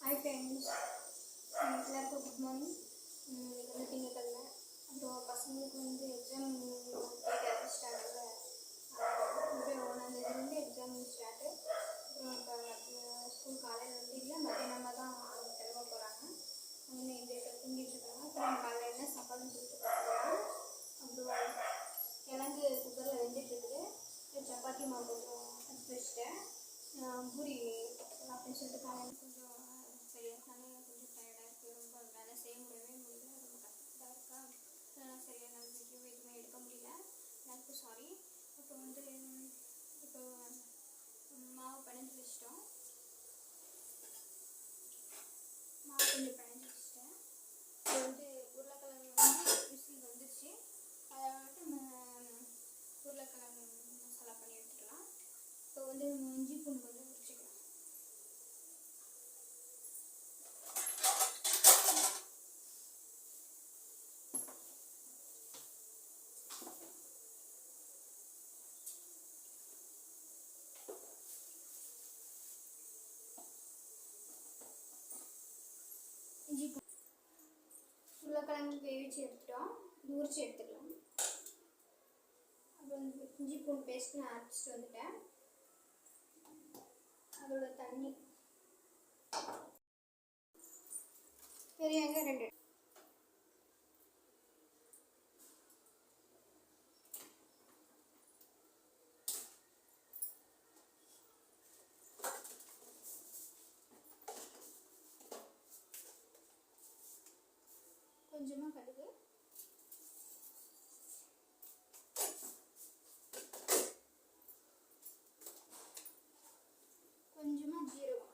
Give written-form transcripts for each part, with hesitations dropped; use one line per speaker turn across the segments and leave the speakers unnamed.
Hi friends, எல்லாருக்கும் good morning. இன்னைக்கு வந்து திங்கக்கிழமை. அப்புறம் பசங்களுக்கு வந்து எக்ஸாம் கேட்க ஸ்டார்ட் ஆகுது. 1ஆந்தேதிலேருந்து எக்ஸாம் ஸ்டார்ட்டு. அப்புறம் இப்போ ஸ்கூல் காலையில் வந்து இல்லை, மத்தியானமாக தான் கிளம்ப போகிறாங்க. அவங்க இந்த டேட்டில் தூங்கிட்டு இருக்காங்க. அப்புறம் காலையில் என்ன சாப்பாடுன்னு சொல்லிட்டு பார்த்துக்கலாம். அப்புறம் கிழங்கு குக்கரில் வெந்துட்டுருக்குது. சப்பாத்தி மாவு கொஞ்சம் எடுத்து வச்சுட்டேன். பூரி அப்படின்னு சொல்லிட்டு காலையில் கொஞ்சம் சரியாக கொஞ்சம் டயர்டாக இருக்குது. ரொம்ப வேலை செய்ய முடியல, ரொம்ப கஷ்டமாக இருக்கா. சரியாக நான் வீடியோ எதுவுமே எடுக்க முடியல, எனக்கு சாரி. அப்புறம் வந்து இப்போ மாவு பிணைஞ்சி வச்சிட்டோம். மாவு கொஞ்சம் பிணைஞ்சி வச்சுட்டேன். இப்போ வந்து உருளைக்கிழங்கு வந்து விசில் வந்துடுச்சு. அதை வந்துட்டு உருளைக்கிழங்கு மசாலா பண்ணி எடுத்துக்கலாம். இப்போ வந்து இஞ்சி பூண்டு கொஞ்சம் வச்சுக்கலாம். இஞ்சி பூண்டு உருளைக்கிழங்கு வேவிச்சு எடுத்துட்டோம். இது உரிச்சு எடுத்துக்கலாம். அப்புறம் இஞ்சி பூண்டு பேஸ்ட் நான் அரைச்சிட்டு வந்துட்டேன். அதோட தண்ணி பெரிய வெங்காயம் 2, கொஞ்சமாக கடுகு, கொஞ்சமாக ஜீரகம்,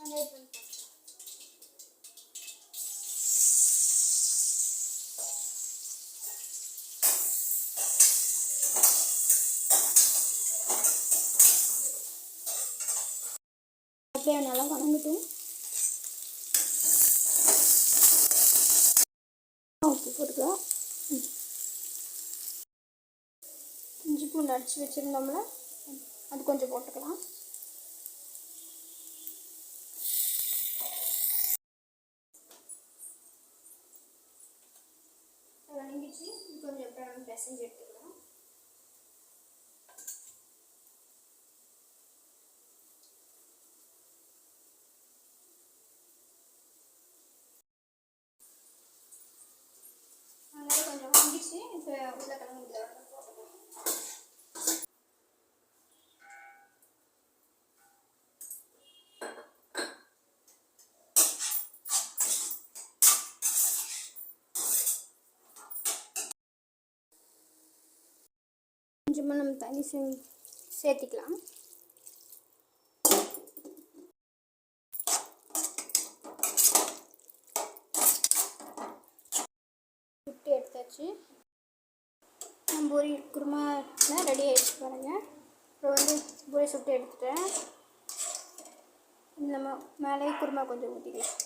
வெங்காயம் பண்ணி அப்படியே நல்லா வணங்கட்டும். உப்பு போட்டுக்கலாம். இஞ்சி பூண்டு அடித்து வச்சுருந்தோம்ல, அது கொஞ்சம் போட்டுக்கலாம். வணங்கிச்சு. கொஞ்சம் அப்புறம் பிசைஞ்சு எடுத்துக்கலாம். அதனால கொஞ்சம் வணங்கிச்சு. இப்போ உருளைக்கிழங்கு இதில் போட்டுக்கலாம். கொஞ்சமாக நம்ம தண்ணி சேர்த்திக்கலாம். சுட்டு எடுத்தாச்சு. பூரி குருமா ரெடி ஆகிடுச்சு பாருங்கள். அப்புறம் வந்து பூரி சுட்டு எடுத்துட்டேன். நம்ம மேலே குருமா கொஞ்சம் ஊற்றிக்கலாம்.